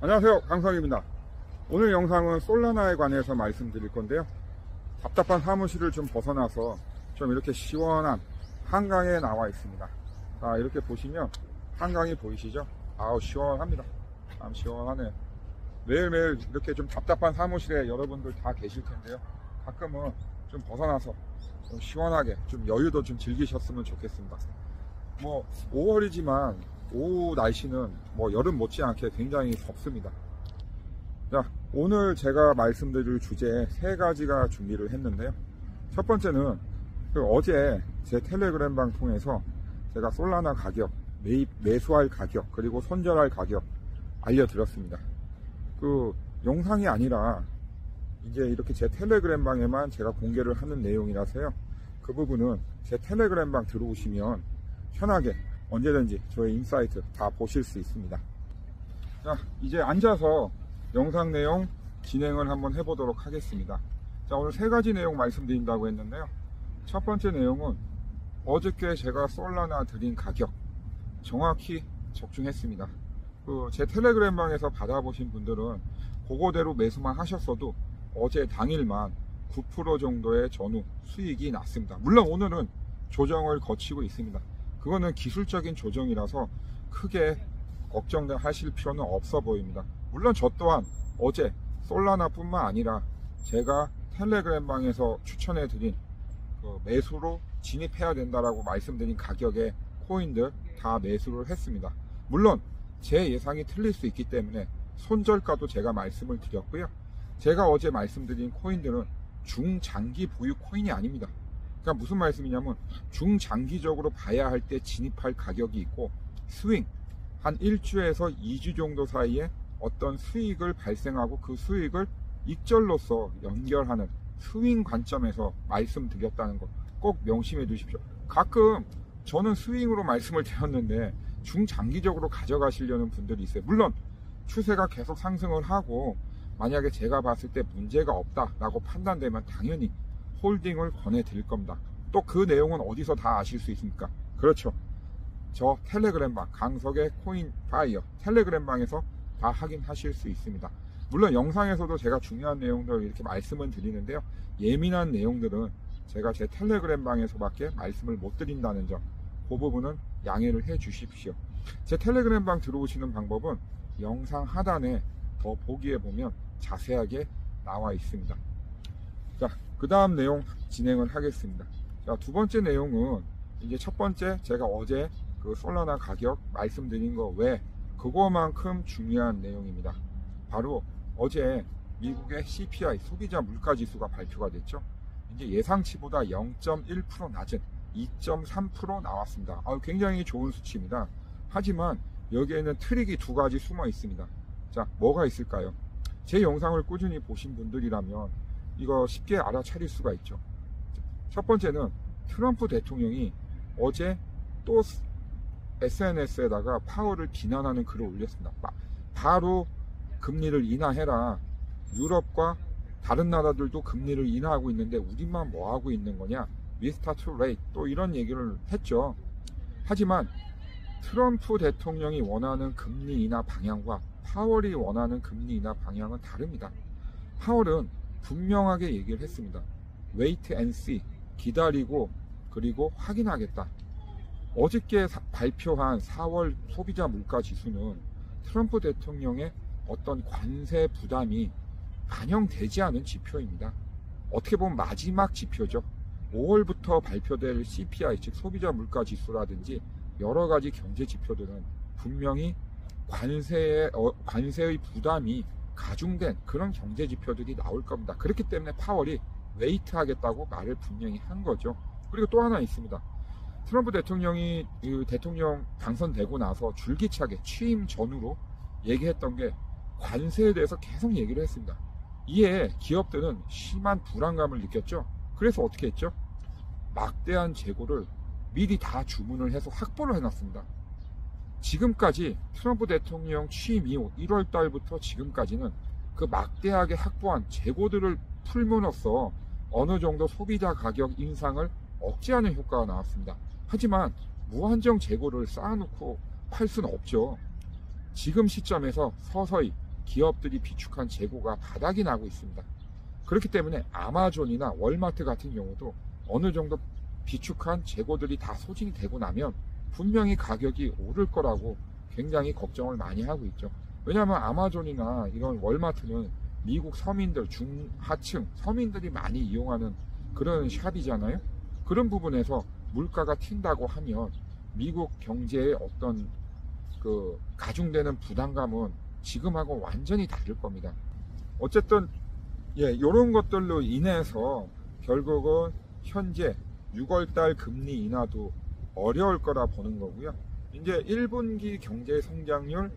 안녕하세요, 강성입니다. 오늘 영상은 솔라나에 관해서 말씀드릴 건데요. 답답한 사무실을 좀 벗어나서 좀 이렇게 시원한 한강에 나와 있습니다. 자, 이렇게 보시면 한강이 보이시죠? 아우, 시원합니다. 참 시원하네요. 매일매일 이렇게 좀 답답한 사무실에 여러분들 다 계실 텐데요. 가끔은 좀 벗어나서 좀 시원하게 좀 여유도 좀 즐기셨으면 좋겠습니다. 5월이지만 오후 날씨는 여름 못지않게 굉장히 덥습니다. 자, 오늘 제가 말씀드릴 주제에 세 가지가 준비를 했는데요. 첫 번째는 어제 제 텔레그램 방 통해서 제가 솔라나 가격, 매수할 가격, 그리고 손절할 가격 알려드렸습니다. 영상이 아니라 이제 이렇게 제 텔레그램 방에만 제가 공개를 하는 내용이라서요. 그 부분은 제 텔레그램 방 들어오시면 편하게 언제든지 저의 인사이트 다 보실 수 있습니다. 자, 이제 앉아서 영상 내용 진행을 한번 해보도록 하겠습니다. 자, 오늘 세 가지 내용 말씀드린다고 했는데요. 첫 번째 내용은 어저께 제가 솔라나 드린 가격 정확히 적중했습니다. 제 텔레그램 방에서 받아보신 분들은 그거대로 매수만 하셨어도 어제 당일만 9% 정도의 전후 수익이 났습니다. 물론 오늘은 조정을 거치고 있습니다. 그거는 기술적인 조정이라서 크게 걱정하실 필요는 없어 보입니다. 물론 저 또한 어제 솔라나 뿐만 아니라 제가 텔레그램 방에서 추천해 드린 매수로 진입해야 된다라고 말씀드린 가격의 코인들 다 매수를 했습니다. 물론 제 예상이 틀릴 수 있기 때문에 손절가도 제가 말씀을 드렸고요. 제가 어제 말씀드린 코인들은 중장기 보유 코인이 아닙니다. 그러니까 무슨 말씀이냐면 중장기적으로 봐야 할 때 진입할 가격이 있고 스윙 한 1주에서 2주 정도 사이에 어떤 수익을 발생하고 그 수익을 익절로서 연결하는 스윙 관점에서 말씀드렸다는 것 꼭 명심해 두십시오. 가끔 저는 스윙으로 말씀을 드렸는데 중장기적으로 가져가시려는 분들이 있어요. 물론 추세가 계속 상승을 하고 만약에 제가 봤을 때 문제가 없다라고 판단되면 당연히 홀딩을 권해드릴 겁니다. 또 그 내용은 어디서 다 아실 수 있습니까? 그렇죠. 저 텔레그램 방, 강석의 코인 파이어 텔레그램 방에서 다 확인하실 수 있습니다. 물론 영상에서도 제가 중요한 내용들 이렇게 말씀을 드리는데요. 예민한 내용들은 제가 제 텔레그램 방에서밖에 말씀을 못 드린다는 점, 그 부분은 양해를 해 주십시오. 제 텔레그램 방 들어오시는 방법은 영상 하단에 더 보기에 보면 자세하게 나와 있습니다. 자, 그 다음 내용 진행을 하겠습니다. 자, 두 번째 내용은 이제 첫 번째 제가 어제 솔라나 가격 말씀드린 거 외에 그거만큼 중요한 내용입니다. 바로 어제 미국의 CPI 소비자 물가 지수가 발표가 됐죠. 이제 예상치보다 0.1% 낮은 2.3% 나왔습니다. 굉장히 좋은 수치입니다. 하지만 여기에는 트릭이 두 가지 숨어 있습니다. 자, 뭐가 있을까요? 제 영상을 꾸준히 보신 분들이라면 이거 쉽게 알아차릴 수가 있죠. 첫 번째는 트럼프 대통령이 어제 또 SNS에다가 파월을 비난하는 글을 올렸습니다. 바로 금리를 인하해라. 유럽과 다른 나라들도 금리를 인하하고 있는데 우리만 뭐 하고 있는 거냐? We start to rate. 또 이런 얘기를 했죠. 하지만 트럼프 대통령이 원하는 금리 인하 방향과 파월이 원하는 금리 인하 방향은 다릅니다. 파월은 분명하게 얘기를 했습니다. Wait and see. 기다리고 그리고 확인하겠다. 어저께 발표한 4월 소비자 물가 지수는 트럼프 대통령의 어떤 관세 부담이 반영되지 않은 지표입니다. 어떻게 보면 마지막 지표죠. 5월부터 발표될 CPI, 즉 소비자 물가 지수라든지 여러 가지 경제 지표들은 분명히 관세의 부담이 가중된 그런 경제 지표들이 나올 겁니다. 그렇기 때문에 파월이 웨이트 하겠다고 말을 분명히 한 거죠. 그리고 또 하나 있습니다. 트럼프 대통령이 대통령 당선되고 나서 줄기차게 취임 전후로 얘기했던 게 관세에 대해서 계속 얘기를 했습니다. 이에 기업들은 심한 불안감을 느꼈죠. 그래서 어떻게 했죠? 막대한 재고를 미리 다 주문을 해서 확보를 해놨습니다. 지금까지 트럼프 대통령 취임 이후 1월 달부터 지금까지는 그 막대하게 확보한 재고들을 풀므로써 어느 정도 소비자 가격 인상을 억제하는 효과가 나왔습니다. 하지만 무한정 재고를 쌓아놓고 팔 수는 없죠. 지금 시점에서 서서히 기업들이 비축한 재고가 바닥이 나고 있습니다. 그렇기 때문에 아마존이나 월마트 같은 경우도 어느 정도 비축한 재고들이 다 소진이 되고 나면 분명히 가격이 오를 거라고 굉장히 걱정을 많이 하고 있죠. 왜냐하면 아마존이나 이런 월마트는 미국 서민들, 중하층 서민들이 많이 이용하는 그런 샵이잖아요. 그런 부분에서 물가가 튄다고 하면 미국 경제의 어떤 그 가중되는 부담감은 지금하고 완전히 다를 겁니다. 어쨌든 이런 것들로 인해서 결국은 현재 6월달 금리 인하도 어려울 거라 보는 거고요. 이제 1분기 경제 성장률이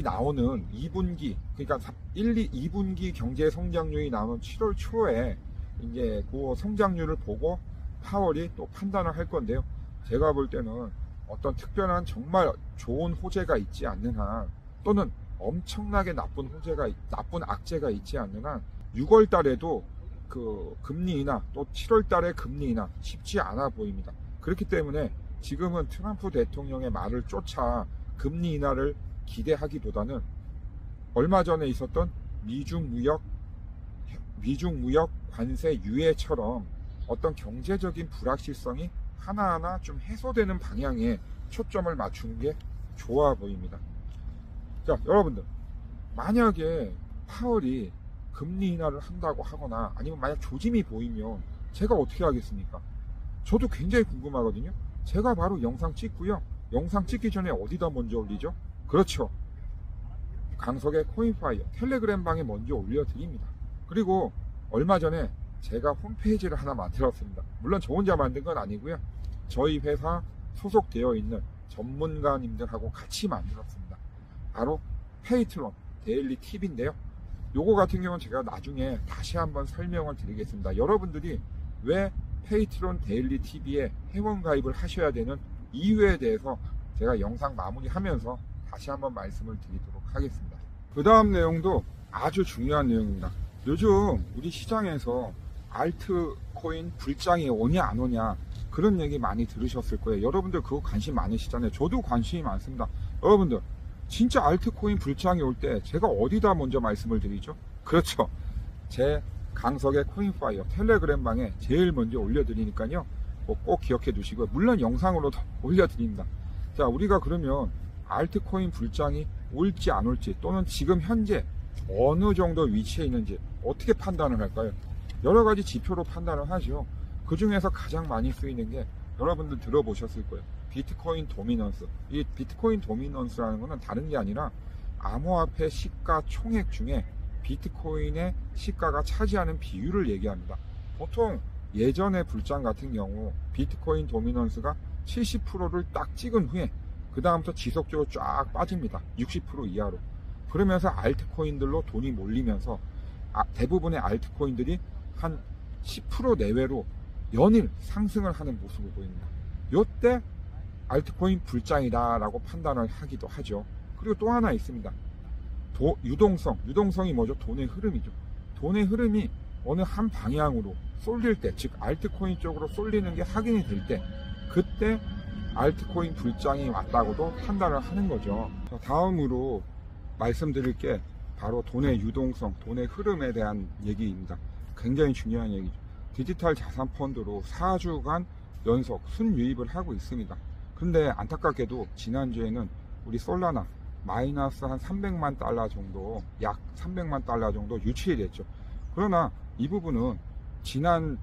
나오는 2분기, 그러니까 2분기 경제 성장률이 나오는 7월 초에 이제 그 성장률을 보고 파월이 또 판단을 할 건데요. 제가 볼 때는 어떤 특별한 정말 좋은 호재가 있지 않는 한, 또는 엄청나게 나쁜 악재가 있지 않는 한 6월 달에도 그 금리 인하, 또 7월 달에 금리 인하 쉽지 않아 보입니다. 그렇기 때문에 지금은 트럼프 대통령의 말을 쫓아 금리 인하를 기대하기보다는 얼마 전에 있었던 미중 무역 관세 유예처럼 어떤 경제적인 불확실성이 하나하나 좀 해소되는 방향에 초점을 맞추는 게 좋아 보입니다. 자, 여러분들, 만약에 파월이 금리 인하를 한다고 하거나 아니면 만약 조짐이 보이면 제가 어떻게 하겠습니까? 저도 굉장히 궁금하거든요. 제가 바로 영상 찍고요. 영상 찍기 전에 어디다 먼저 올리죠? 그렇죠. 강석의 코인파이어 텔레그램 방에 먼저 올려드립니다. 그리고 얼마 전에 제가 홈페이지를 하나 만들었습니다. 물론 저 혼자 만든 건 아니고요. 저희 회사 소속되어 있는 전문가님들하고 같이 만들었습니다. 바로 페이트론 데일리 팁인데요. 요거 같은 경우는 제가 나중에 다시 한번 설명을 드리겠습니다. 여러분들이 왜 페이트론 데일리 TV에 회원 가입을 하셔야 되는 이유에 대해서 제가 영상 마무리하면서 다시 한번 말씀을 드리도록 하겠습니다. 그 다음 내용도 아주 중요한 내용입니다. 요즘 우리 시장에서 알트코인 불장이 오냐 안 오냐 그런 얘기 많이 들으셨을 거예요. 여러분들 그거 관심 많으시잖아요. 저도 관심이 많습니다. 여러분들 진짜 알트코인 불장이 올 때 제가 어디다 먼저 말씀을 드리죠? 그렇죠. 제 강석의 코인파이어 텔레그램 방에 제일 먼저 올려드리니까요. 꼭 기억해 두시고요. 물론 영상으로도 올려드립니다. 자, 우리가 그러면 알트코인 불장이 올지 안 올지, 또는 지금 현재 어느 정도 위치에 있는지 어떻게 판단을 할까요? 여러 가지 지표로 판단을 하죠. 그 중에서 가장 많이 쓰이는 게 여러분들 들어보셨을 거예요. 비트코인 도미넌스. 이 비트코인 도미넌스라는 것은 다른 게 아니라 암호화폐 시가 총액 중에 비트코인의 시가가 차지하는 비율을 얘기합니다. 보통 예전의 불장 같은 경우 비트코인 도미넌스가 70%를 딱 찍은 후에 그 다음부터 지속적으로 쫙 빠집니다. 60% 이하로. 그러면서 알트코인들로 돈이 몰리면서 대부분의 알트코인들이 한 10% 내외로 연일 상승을 하는 모습을 보입니다. 이때 알트코인 불장이다 라고 판단을 하기도 하죠. 그리고 또 하나 있습니다. 유동성이 뭐죠? 돈의 흐름이죠. 돈의 흐름이 어느 한 방향으로 쏠릴 때, 즉 알트코인 쪽으로 쏠리는 게 확인이 될 때, 그때 알트코인 불장이 왔다고도 판단을 하는 거죠. 다음으로 말씀드릴 게 바로 돈의 유동성, 돈의 흐름에 대한 얘기입니다. 굉장히 중요한 얘기죠. 디지털 자산 펀드로 4주간 연속 순유입을 하고 있습니다. 근데 안타깝게도 지난주에는 우리 솔라나 마이너스 한 300만 달러 정도, 약 300만 달러 정도 유출이 됐죠. 그러나 이 부분은 지지난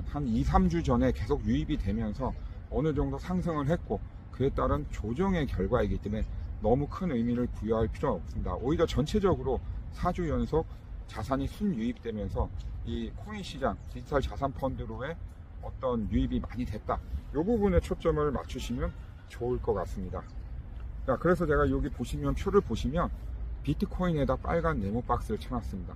한 2, 3주 전에 계속 유입이 되면서 어느 정도 상승을 했고, 그에 따른 조정의 결과이기 때문에 너무 큰 의미를 부여할 필요는 없습니다. 오히려 전체적으로 4주 연속 자산이 순유입되면서 이 코인 시장, 디지털 자산 펀드로의 어떤 유입이 많이 됐다. 이 부분에 초점을 맞추시면 좋을 것 같습니다. 자, 그래서 제가 여기 보시면 표를 보시면 비트코인에다 빨간 네모 박스를 쳐놨습니다.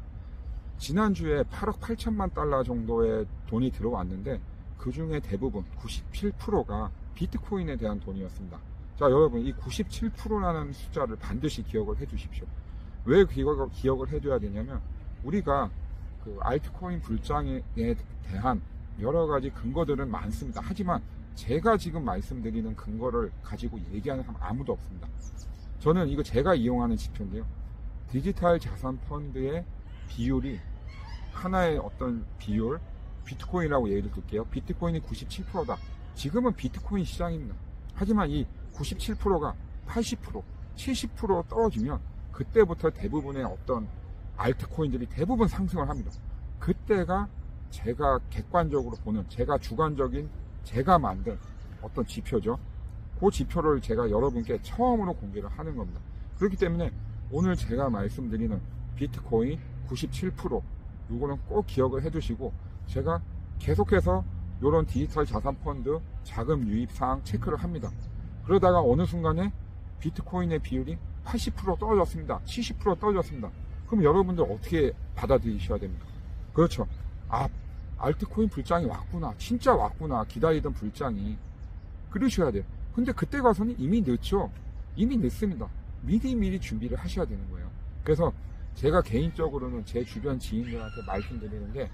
지난주에 8억 8천만 달러 정도의 돈이 들어왔는데 그 중에 대부분 97%가 비트코인에 대한 돈이었습니다. 자, 여러분, 이 97%라는 숫자를 반드시 기억을 해 주십시오. 왜 기억을 해줘야 되냐면, 우리가 그 알트코인 불장에 대한 여러 가지 근거들은 많습니다. 하지만 제가 지금 말씀드리는 근거를 가지고 얘기하는 사람 아무도 없습니다. 저는 이거 제가 이용하는 지표인데요. 디지털 자산 펀드의 비율이 하나의 어떤 비율, 비트코인이라고 예를 들게요. 비트코인이 97%다. 지금은 비트코인 시장입니다. 하지만 이 97%가 80%, 70% 떨어지면 그때부터 대부분의 어떤 알트코인들이 대부분 상승을 합니다. 그때가 제가 객관적으로 보는, 제가 주관적인, 제가 만든 어떤 지표죠. 그 지표를 제가 여러분께 처음으로 공개를 하는 겁니다. 그렇기 때문에 오늘 제가 말씀드리는 비트코인 97%, 이거는 꼭 기억을 해두시고, 제가 계속해서 이런 디지털 자산 펀드 자금 유입 사항 체크를 합니다. 그러다가 어느 순간에 비트코인의 비율이 80% 떨어졌습니다. 70% 떨어졌습니다. 그럼 여러분들 어떻게 받아들이셔야 됩니까? 그렇죠. 아, 알트코인 불장이 왔구나. 진짜 왔구나. 기다리던 불장이. 그러셔야 돼요. 근데 그때 가서는 이미 늦죠. 이미 늦습니다. 미리미리 준비를 하셔야 되는 거예요. 그래서 제가 개인적으로는 제 주변 지인들한테 말씀드리는 게,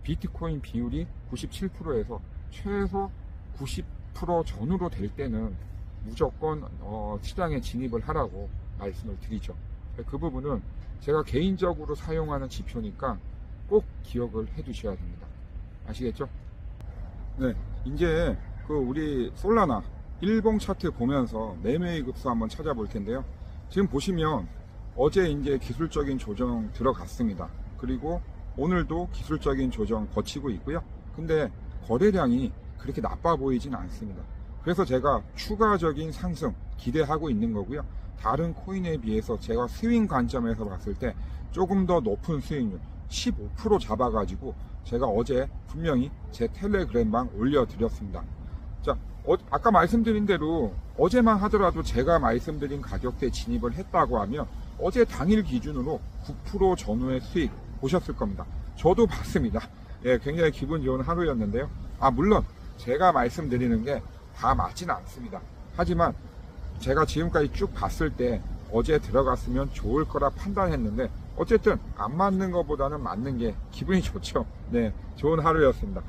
비트코인 비율이 97%에서 최소 90% 전후로 될 때는 무조건 시장에 진입을 하라고 말씀을 드리죠. 그 부분은 제가 개인적으로 사용하는 지표니까 꼭 기억을 해 두셔야 됩니다. 아시겠죠? 네, 이제 우리 솔라나 일봉 차트 보면서 매매의 급수 한번 찾아볼 텐데요. 지금 보시면 어제 이제 기술적인 조정 들어갔습니다. 그리고 오늘도 기술적인 조정 거치고 있고요. 근데 거래량이 그렇게 나빠 보이진 않습니다. 그래서 제가 추가적인 상승 기대하고 있는 거고요. 다른 코인에 비해서 제가 스윙 관점에서 봤을 때 조금 더 높은 수익률 15% 잡아가지고 제가 어제 분명히 제 텔레그램방 올려드렸습니다. 자, 아까 말씀드린 대로 어제만 하더라도 제가 말씀드린 가격대에 진입을 했다고 하면 어제 당일 기준으로 9% 전후의 수익 보셨을 겁니다. 저도 봤습니다. 예, 굉장히 기분 좋은 하루였는데요. 물론 제가 말씀드리는 게 다 맞진 않습니다. 하지만 제가 지금까지 쭉 봤을 때 어제 들어갔으면 좋을 거라 판단했는데, 어쨌든 안 맞는 것보다는 맞는 게 기분이 좋죠. 네, 좋은 하루였습니다.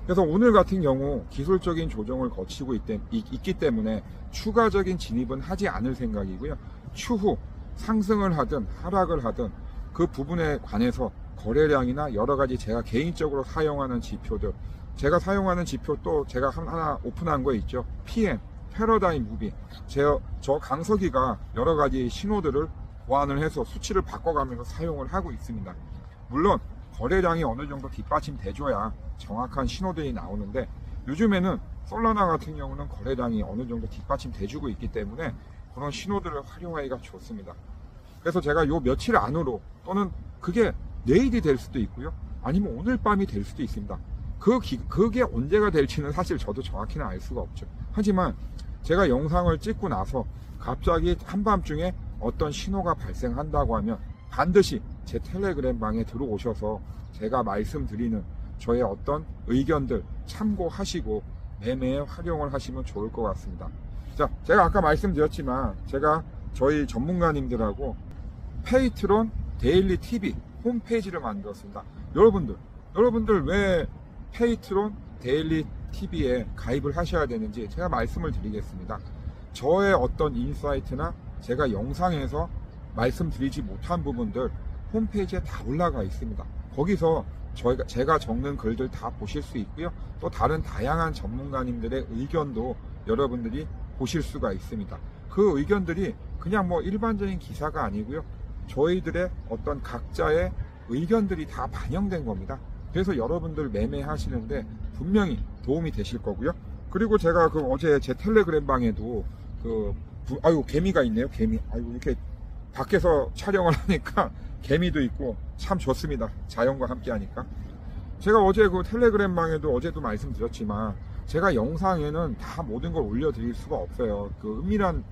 그래서 오늘 같은 경우 기술적인 조정을 거치고 있기 때문에 추가적인 진입은 하지 않을 생각이고요. 추후 상승을 하든 하락을 하든 그 부분에 관해서 거래량이나 여러가지 제가 개인적으로 사용하는 지표들, 제가 사용하는 지표 또 제가 하나 오픈한 거 있죠. PM, 패러다임 무비. 저 강석이가 여러가지 신호들을 보완을 해서 수치를 바꿔가면서 사용을 하고 있습니다. 물론 거래량이 어느 정도 뒷받침돼줘야 정확한 신호들이 나오는데, 요즘에는 솔라나 같은 경우는 거래량이 어느 정도 뒷받침돼주고 있기 때문에 그런 신호들을 활용하기가 좋습니다. 그래서 제가 요 며칠 안으로, 또는 그게 내일이 될 수도 있고요, 아니면 오늘 밤이 될 수도 있습니다. 그게 언제가 될지는 사실 저도 정확히는 알 수가 없죠. 하지만 제가 영상을 찍고 나서 갑자기 한밤중에 어떤 신호가 발생한다고 하면 반드시 제 텔레그램 방에 들어오셔서 제가 말씀드리는 저의 어떤 의견들 참고하시고 매매에 활용을 하시면 좋을 것 같습니다. 자, 제가 아까 말씀드렸지만 제가 저희 전문가님들하고 페이트론 데일리 TV 홈페이지를 만들었습니다. 여러분들 왜 페이트론 데일리 TV에 가입을 하셔야 되는지 제가 말씀을 드리겠습니다. 저의 어떤 인사이트나 제가 영상에서 말씀드리지 못한 부분들 홈페이지에 다 올라가 있습니다. 거기서 제가 적는 글들 다 보실 수 있고요. 또 다른 다양한 전문가님들의 의견도 여러분들이 보실 수가 있습니다. 그 의견들이 그냥 뭐 일반적인 기사가 아니고요. 저희들의 어떤 각자의 의견들이 다 반영된 겁니다. 그래서 여러분들 매매하시는데 분명히 도움이 되실 거고요. 그리고 제가 어제 제 텔레그램 방에도 개미가 있네요. 개미. 이렇게 밖에서 촬영을 하니까 개미도 있고 참 좋습니다. 자연과 함께 하니까. 제가 어제 텔레그램 방에도 어제도 말씀드렸지만 제가 영상에는 다 모든 걸 올려드릴 수가 없어요. 은밀한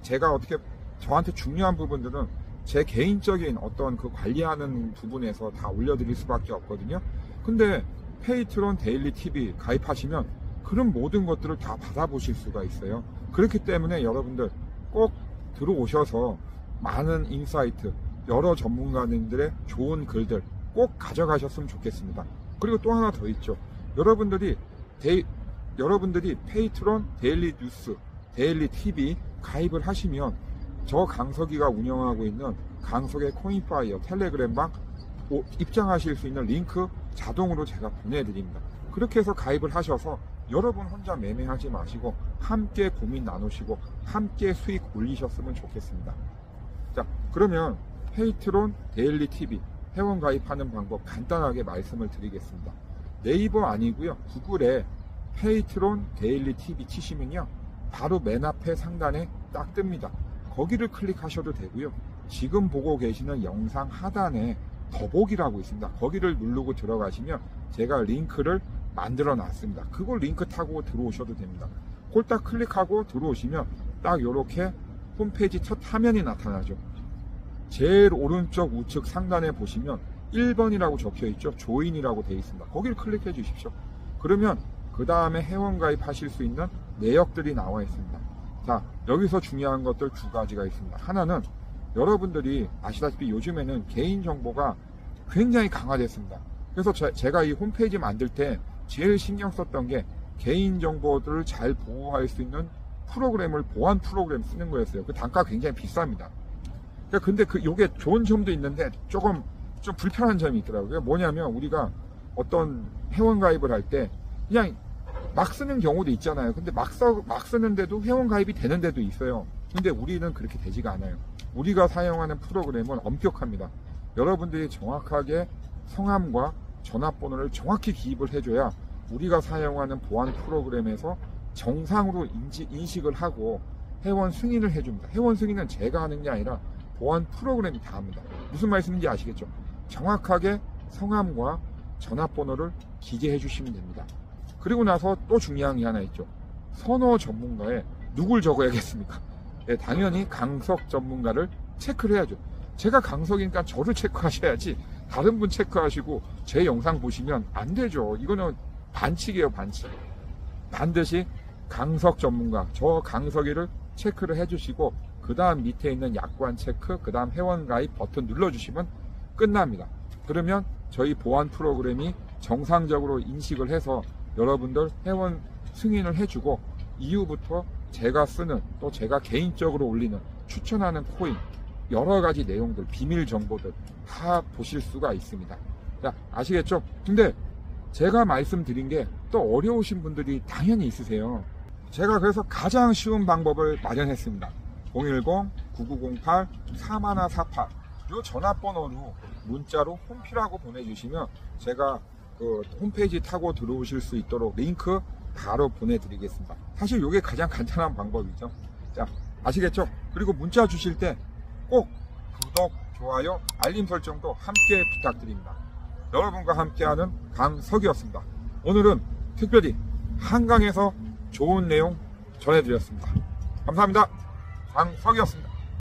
제가 어떻게 저한테 중요한 부분들은 제 개인적인 어떤 관리하는 부분에서 다 올려드릴 수밖에 없거든요. 근데 페이트론 데일리 TV 가입하시면 그런 모든 것들을 다 받아보실 수가 있어요. 그렇기 때문에 여러분들 꼭 들어오셔서 많은 인사이트, 여러 전문가님들의 좋은 글들 꼭 가져가셨으면 좋겠습니다. 그리고 또 하나 더 있죠. 여러분들이 페이트론 데일리 뉴스, 데일리 TV 가입을 하시면 저 강석이가 운영하고 있는 강석의 코인파이어 텔레그램방 입장하실 수 있는 링크 자동으로 제가 보내드립니다. 그렇게 해서 가입을 하셔서 여러분 혼자 매매하지 마시고 함께 고민 나누시고 함께 수익 올리셨으면 좋겠습니다. 자, 그러면 페이트론 데일리 TV 회원 가입하는 방법 간단하게 말씀을 드리겠습니다. 네이버 아니고요, 구글에 페이트론 데일리 TV 치시면요 바로 맨 앞에 상단에 딱 뜹니다. 거기를 클릭하셔도 되고요, 지금 보고 계시는 영상 하단에 더보기라고 있습니다. 거기를 누르고 들어가시면 제가 링크를 만들어 놨습니다. 그걸 링크 타고 들어오셔도 됩니다. 그걸 딱 클릭하고 들어오시면 딱 이렇게 홈페이지 첫 화면이 나타나죠. 제일 오른쪽 우측 상단에 보시면 1번이라고 적혀 있죠. 조인이라고 되어 있습니다. 거기를 클릭해 주십시오. 그러면 그 다음에 회원 가입하실 수 있는 내역들이 나와 있습니다. 자, 여기서 중요한 것들 두 가지가 있습니다. 하나는 여러분들이 아시다시피 요즘에는 개인정보가 굉장히 강화됐습니다. 그래서 제가 이 홈페이지 만들 때 제일 신경 썼던 게 개인정보들을 잘 보호할 수 있는 프로그램을, 보안 프로그램 쓰는 거였어요. 그 단가가 굉장히 비쌉니다. 근데 요게 좋은 점도 있는데 좀 불편한 점이 있더라고요. 뭐냐면 우리가 어떤 회원 가입을 할 때 그냥 막 쓰는 경우도 있잖아요. 근데 막 쓰는데도 회원 가입이 되는 데도 있어요. 근데 우리는 그렇게 되지가 않아요. 우리가 사용하는 프로그램은 엄격합니다. 여러분들이 정확하게 성함과 전화번호를 정확히 기입을 해줘야 우리가 사용하는 보안 프로그램에서 정상으로 인식을 하고 회원 승인을 해줍니다. 회원 승인은 제가 하는 게 아니라 보안 프로그램이 다 합니다. 무슨 말씀인지 아시겠죠? 정확하게 성함과 전화번호를 기재해 주시면 됩니다. 그리고 나서 또 중요한 게 하나 있죠. 선호 전문가에 누굴 적어야겠습니까? 네, 당연히 강석 전문가를 체크를 해야죠. 제가 강석이니까 저를 체크하셔야지 다른 분 체크하시고 제 영상 보시면 안 되죠. 이거는 반칙이에요, 반칙. 반드시 강석 전문가, 저 강석이를 체크를 해주시고 그 다음 밑에 있는 약관 체크, 그 다음 회원 가입 버튼 눌러주시면 끝납니다. 그러면 저희 보안 프로그램이 정상적으로 인식을 해서 여러분들 회원 승인을 해주고 이후부터 제가 쓰는, 또 제가 개인적으로 올리는, 추천하는 코인 여러 가지 내용들, 비밀 정보들 다 보실 수가 있습니다. 자, 아시겠죠? 근데 제가 말씀드린 게 또 어려우신 분들이 당연히 있으세요. 제가 그래서 가장 쉬운 방법을 마련했습니다. 010-9908-4148 이 전화번호로 문자로 홈피라고 보내주시면 제가 그 홈페이지 타고 들어오실 수 있도록 링크 바로 보내드리겠습니다. 사실 이게 가장 간단한 방법이죠. 자, 아시겠죠? 그리고 문자 주실 때 꼭 구독, 좋아요, 알림 설정도 함께 부탁드립니다. 여러분과 함께하는 강석이었습니다. 오늘은 특별히 한강에서 좋은 내용 전해드렸습니다. 감사합니다. 강석이었습니다.